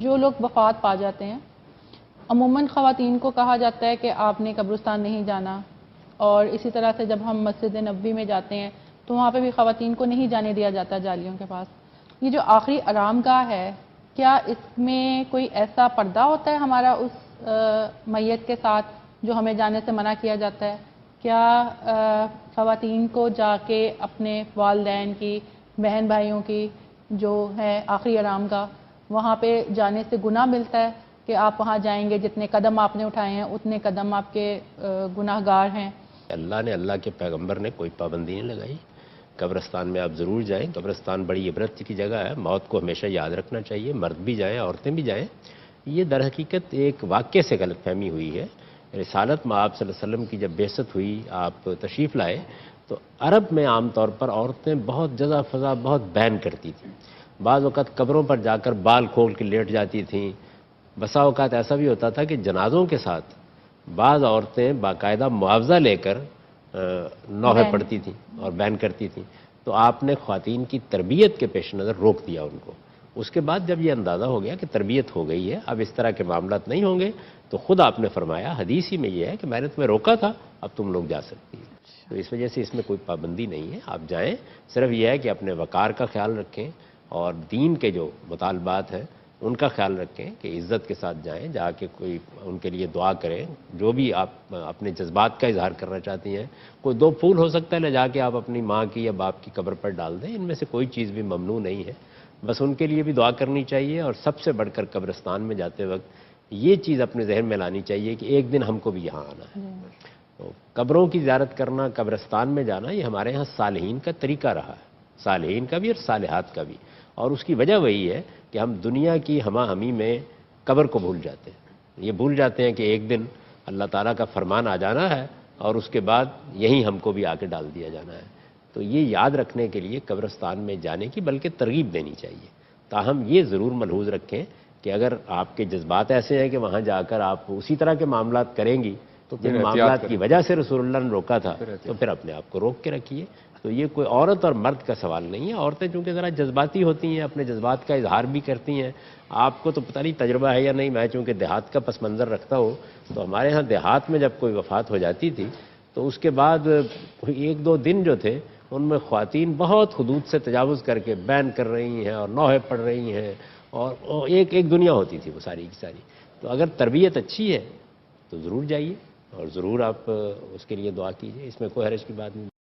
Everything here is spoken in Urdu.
جو لوگ وفات پا جاتے ہیں عموماً خواتین کو کہا جاتا ہے کہ آپ نے قبرستان نہیں جانا، اور اسی طرح سے جب ہم مسجد نبوی میں جاتے ہیں تو وہاں پہ بھی خواتین کو نہیں جانے دیا جاتا جالیوں کے پاس۔ یہ جو آخری آرام گاہ ہے، کیا اس میں کوئی ایسا پردہ ہوتا ہے ہمارا اس میت کے ساتھ جو ہمیں جانے سے منع کیا جاتا ہے؟ کیا خواتین کو جا کے اپنے والدین کی، بہن بھائیوں کی جو ہے آخری آرام گاہ، وہاں پہ جانے سے گناہ ملتا ہے کہ آپ وہاں جائیں گے، جتنے قدم آپ نے اٹھائے ہیں اتنے قدم آپ کے گناہ گار ہیں؟ اللہ نے، اللہ کے پیغمبر نے کوئی پابندی نہیں لگائی۔ قبرستان میں آپ ضرور جائیں، قبرستان بڑی عبرت کی جگہ ہے، موت کو ہمیشہ یاد رکھنا چاہیے، مرد بھی جائیں عورتیں بھی جائیں۔ یہ در حقیقت ایک واقعے سے غلط فہمی ہوئی ہے۔ رسالت میں آپ صلی اللہ علیہ وسلم کی جب بعثت ہوئی، آپ تشریف لائے، تو عرب میں عام طور پر عورتیں بہت جزا فضا بہت بین کرتی تھیں۔ بعض اوقات قبروں پر جا کر بال کھول کے لیٹ جاتی تھیں۔ بسا اوقات ایسا بھی ہوتا تھا کہ جنازوں کے ساتھ بعض عورتیں باقاعدہ معاوضہ لے کر نوحے پڑھتی تھیں اور بین کرتی تھیں۔ تو آپ نے خواتین کی تربیت کے پیش نظر روک دیا ان کو۔ اس کے بعد جب یہ اندازہ ہو گیا کہ تربیت ہو گئی ہے، اب اس طرح کے معاملات نہیں ہوں گے، تو خود آپ نے فرمایا، حدیث ہی میں یہ ہے کہ میں نے تمہیں روکا تھا، اب تم لوگ جا سکتی ہیں۔ تو اس وجہ سے اس میں کوئی پابندی نہیں ہے، آپ جائیں۔ صرف یہ ہے کہ اپنے وقار کا خیال رکھیں اور دین کے جو مطالبات ہیں ان کا خیال رکھیں کہ عزت کے ساتھ جائیں، جا کے کوئی ان کے لیے دعا کریں، جو بھی آپ اپنے جذبات کا اظہار کرنا چاہتی ہیں۔ کوئی 2 پھول ہو سکتا ہے، لے جا کے آپ اپنی ماں کی یا باپ کی قبر پر ڈال دیں، ان میں سے کوئی چیز بھی ممنوع نہیں ہے۔ بس ان کے لیے بھی دعا کرنی چاہیے، اور سب سے بڑھ کر قبرستان میں جاتے وقت یہ چیز اپنے ذہن میں لانی چاہیے کہ ایک دن ہم کو بھی یہاں آنا ہے۔ تو قبروں کی زیارت کرنا، قبرستان میں جانا، یہ ہمارے ہاں صالحین کا طریقہ رہا ہے، صالحین کا بھی اور صالحات کا بھی۔ اور اس کی وجہ وہی ہے کہ ہم دنیا کی ہمہ ہمی میں قبر کو بھول جاتے ہیں۔ یہ بھول جاتے ہیں کہ ایک دن اللہ تعالیٰ کا فرمان آ جانا ہے، اور اس کے بعد یہیں ہم کو بھی آ کے ڈال دیا جانا ہے۔ تو یہ یاد رکھنے کے لیے قبرستان میں جانے کی بلکہ ترغیب دینی چاہیے۔ تاہم یہ ضرور ملحوظ رکھیں کہ اگر آپ کے جذبات ایسے ہیں کہ وہاں جا کر آپ اسی طرح کے معاملات کریں گی تو جن معاملات کی وجہ سے رسول اللہ نے روکا تھا، تو پھر اپنے آپ کو روک کے رکھیے۔ تو یہ کوئی عورت اور مرد کا سوال نہیں ہے۔ عورتیں چونکہ ذرا جذباتی ہوتی ہیں، اپنے جذبات کا اظہار بھی کرتی ہیں۔ آپ کو تو پتہ نہیں تجربہ ہے یا نہیں، میں چونکہ دیہات کا پس منظر رکھتا ہوں، تو ہمارے ہاں دیہات میں جب کوئی وفات ہو جاتی تھی تو اس کے بعد 1-2 دن جو تھے ان میں خواتین بہت حدود سے تجاوز کر کے بین کر رہی ہیں اور نوحے پڑھ رہی ہیں، اور ایک دنیا ہوتی تھی وہ ساری کی ساری۔ تو اگر تربیت اچھی ہے تو ضرور جائیے، اور ضرور آپ اس کے لیے دعا کیجیے، اس میں کوئی حرج کی بات نہیں۔